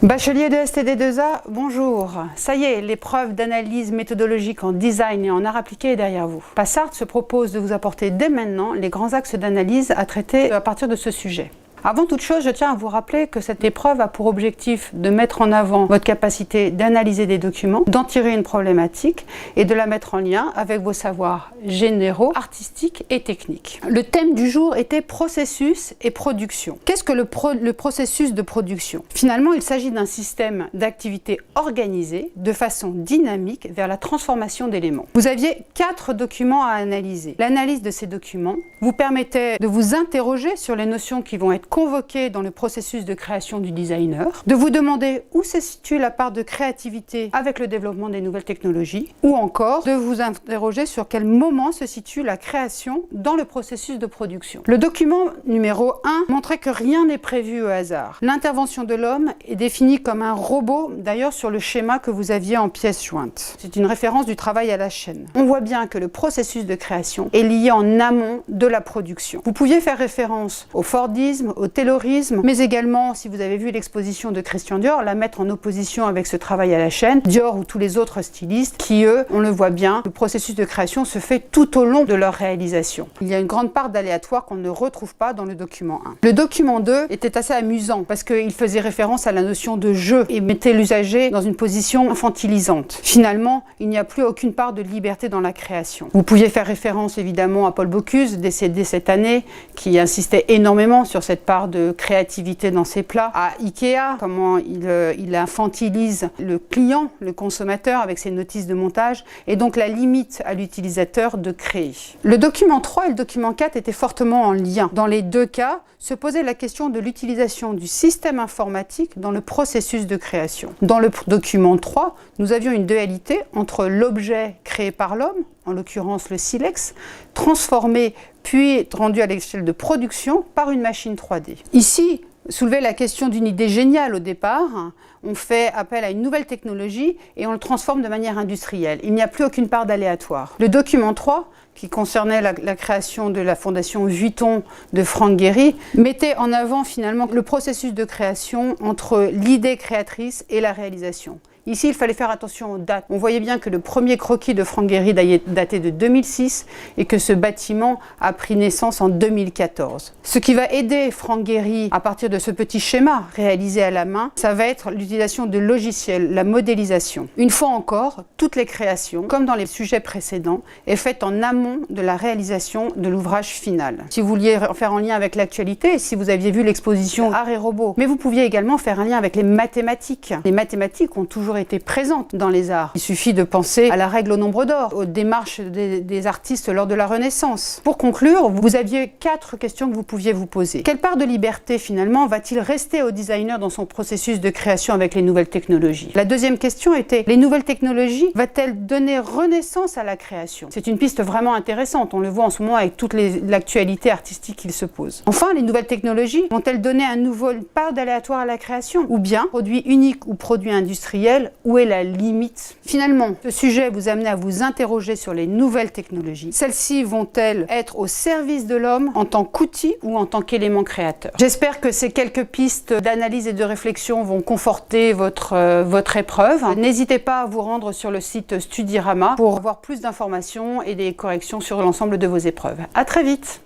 Bachelier de STD2A, bonjour. Ça y est, l'épreuve d'analyse méthodologique en design et en art appliqué est derrière vous. Passart se propose de vous apporter dès maintenant les grands axes d'analyse à traiter à partir de ce sujet. Avant toute chose, je tiens à vous rappeler que cette épreuve a pour objectif de mettre en avant votre capacité d'analyser des documents, d'en tirer une problématique et de la mettre en lien avec vos savoirs généraux, artistiques et techniques. Le thème du jour était processus et production. Qu'est-ce que le processus de production? Finalement, il s'agit d'un système d'activité organisé de façon dynamique vers la transformation d'éléments. Vous aviez 4 documents à analyser. L'analyse de ces documents vous permettait de vous interroger sur les notions qui vont être convoqué dans le processus de création du designer, de vous demander où se situe la part de créativité avec le développement des nouvelles technologies, ou encore de vous interroger sur quel moment se situe la création dans le processus de production. Le document numéro 1 montrait que rien n'est prévu au hasard. L'intervention de l'homme est définie comme un robot, d'ailleurs sur le schéma que vous aviez en pièces jointes. C'est une référence du travail à la chaîne. On voit bien que le processus de création est lié en amont de la production. Vous pouviez faire référence au Fordisme, au Taylorisme, mais également, si vous avez vu l'exposition de Christian Dior, la mettre en opposition avec ce travail à la chaîne, Dior ou tous les autres stylistes qui, eux, on le voit bien, le processus de création se fait tout au long de leur réalisation. Il y a une grande part d'aléatoire qu'on ne retrouve pas dans le document 1. Le document 2 était assez amusant parce qu'il faisait référence à la notion de jeu et mettait l'usager dans une position infantilisante. Finalement, il n'y a plus aucune part de liberté dans la création. Vous pouviez faire référence évidemment à Paul Bocuse, décédé cette année, qui insistait énormément sur cette part de créativité dans ses plats, à Ikea, comment il infantilise le client, le consommateur avec ses notices de montage, et donc la limite à l'utilisateur de créer. Le document 3 et le document 4 étaient fortement en lien. Dans les deux cas, se posait la question de l'utilisation du système informatique dans le processus de création. Dans le document 3, nous avions une dualité entre l'objet créé par l'homme, en l'occurrence le silex, transformé puis rendu à l'échelle de production par une machine 3D. Ici, soulevait la question d'une idée géniale au départ. On fait appel à une nouvelle technologie et on le transforme de manière industrielle. Il n'y a plus aucune part d'aléatoire. Le document 3, qui concernait la création de la fondation Vuitton de Frank Gehry, mettait en avant finalement le processus de création entre l'idée créatrice et la réalisation. Ici, il fallait faire attention aux dates. On voyait bien que le premier croquis de Frank Gehry datait de 2006 et que ce bâtiment a pris naissance en 2014. Ce qui va aider Frank Gehry à partir de ce petit schéma réalisé à la main, ça va être l'utilisation de logiciels, la modélisation. Une fois encore, toutes les créations, comme dans les sujets précédents, est faite en amont de la réalisation de l'ouvrage final. Si vous vouliez faire en lien avec l'actualité, si vous aviez vu l'exposition Art et Robots, mais vous pouviez également faire un lien avec les mathématiques. Les mathématiques ont toujours été présentes dans les arts. Il suffit de penser à la règle au nombre d'or, aux démarches des artistes lors de la Renaissance. Pour conclure, vous aviez 4 questions que vous pouviez vous poser. Quelle part de liberté finalement va-t-il rester au designer dans son processus de création avec les nouvelles technologies? La deuxième question était, les nouvelles technologies va-t-elle donner renaissance à la création? C'est une piste vraiment intéressante, on le voit en ce moment avec toute l'actualité artistique qu'il se pose. Enfin, les nouvelles technologies vont-elles donner une part d'aléatoire à la création? Ou bien, produit unique ou produit industriel, où est la limite? Finalement, ce sujet vous amène à vous interroger sur les nouvelles technologies. Celles-ci vont-elles être au service de l'homme en tant qu'outil ou en tant qu'élément créateur? J'espère que ces quelques pistes d'analyse et de réflexion vont conforter votre épreuve. N'hésitez pas à vous rendre sur le site Studirama pour avoir plus d'informations et des corrections sur l'ensemble de vos épreuves. À très vite!